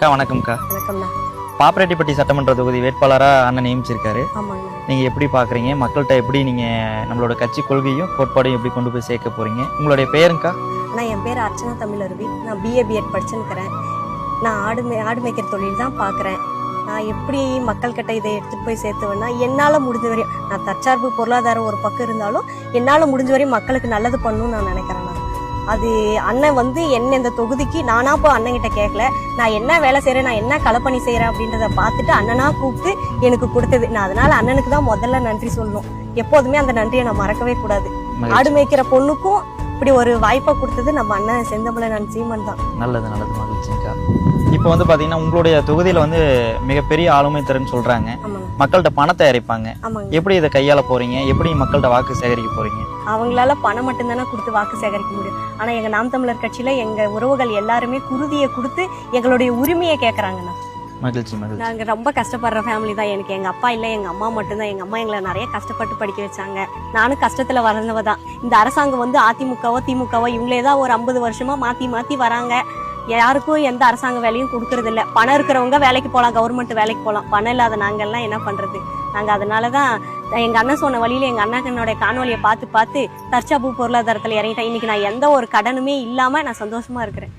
அக்கா வணக்கம்க்கா. வணக்கம்ண்ணா. பாப்பரெட்டிப்பட்டி சட்டமன்ற தொகுதி வேட்பாளராக அண்ணன் நியமிச்சிருக்காரு. ஆமாங்கண்ணா. நீங்கள் எப்படி பார்க்குறீங்க? மக்கள்கிட்ட எப்படி நீங்கள் நம்மளோட கட்சி கொள்கையும் கோட்பாடையும் எப்படி கொண்டு போய் சேர்க்க போகிறீங்க? உங்களுடைய பேருங்கக்கா? அண்ணா என் பேர் அர்ச்சனா தமிழருவி. நான் பிஏ பிஎட் படிச்சுன்னுக்கிறேன். நான் ஆடு மேய்க்கிற தொழில் தான் பார்க்குறேன். நான் எப்படி மக்கள்கிட்ட இதை எடுத்துகிட்டு போய் சேர்த்துவேன்னா, என்னால் முடிஞ்ச வரையும், நான் தற்சார்பு பொருளாதாரம் ஒரு பக்கம் இருந்தாலும் என்னால் முடிஞ்ச வரையும் மக்களுக்கு நல்லது பண்ணணும்னு நான் நினைக்கிறேன். அது அண்ணன் என்ன இந்த தொகுதிக்கு நானா போய் அண்ணன்கிட்ட கேட்கல, நான் என்ன வேலை செய்கிறேன், நான் என்ன களப்பணி செய்கிறேன் அப்படின்றத பார்த்துட்டு அண்ணனா கூப்பிட்டு எனக்கு கொடுத்தது. நான் அதனால அண்ணனுக்கு தான் முதல்ல நன்றி சொல்லணும். எப்போதுமே அந்த நன்றியை நான் மறக்கவே கூடாது. ஆடு மேய்க்கிற பொண்ணுக்கும் இப்படி ஒரு வாய்ப்பை கொடுத்தது நம்ம அண்ணன் செந்தமிழன் சீமன் தான். நல்லது நல்லது, மகிழ்ச்சிங்கக்கா. இப்போ பார்த்தீங்கன்னா உங்களுடைய தொகுதியில் மிகப்பெரிய ஆளுமை திறன் சொல்கிறாங்க. மக்கள்கிட்ட பணத்தை இறைப்பாங்க. எப்படி இதை கையாள போறீங்க? எப்படி மக்கள்கிட்ட வாக்கு சேகரிக்க போறீங்க? அவங்களால பணம் மட்டும்தானே கொடுத்து வாக்கு சேகரிக்க முடியும். ஆனா எங்க நாம் தமிழர் கட்சியில எங்க உறவுகள் எல்லாருமே குருதியை கொடுத்து எங்களுடைய உரிமையை கேட்கறாங்கண்ணா. மகிழ்ச்சி மகிழ்ச்சி. நாங்க ரொம்ப கஷ்டப்படுற ஃபேமிலி தான். எனக்கு எங்க அப்பா இல்லை, எங்க அம்மா மட்டும்தான். எங்க அம்மா எங்களை நிறைய கஷ்டப்பட்டு படிக்க வச்சாங்க. நானும் கஷ்டத்துல வளர்ந்தவ தான். இந்த அரசாங்கம் அதிமுகவோ திமுகவோ இவங்களே தான் ஒரு 50 வருஷமா மாத்தி மாத்தி வராங்க. யாருக்கும் எந்த அரசாங்க வேலையும் கொடுக்கறது இல்லை. பணம் இருக்கிறவங்க வேலைக்கு போகலாம், கவர்மெண்ட் வேலைக்கு போகலாம். பணம் இல்லாத நாங்கள்லாம் என்ன பண்றது? நாங்கள் அதனாலதான் எங்க அண்ணன் சொன்ன வழியில எங்க அண்ணனுடைய காணொலியை பார்த்து தற்சார்பு பொருளாதாரத்தில் இறங்கிட்டேன். இன்னைக்கு நான் எந்த ஒரு கடனுமே இல்லாம நான் சந்தோஷமா இருக்கிறேன்.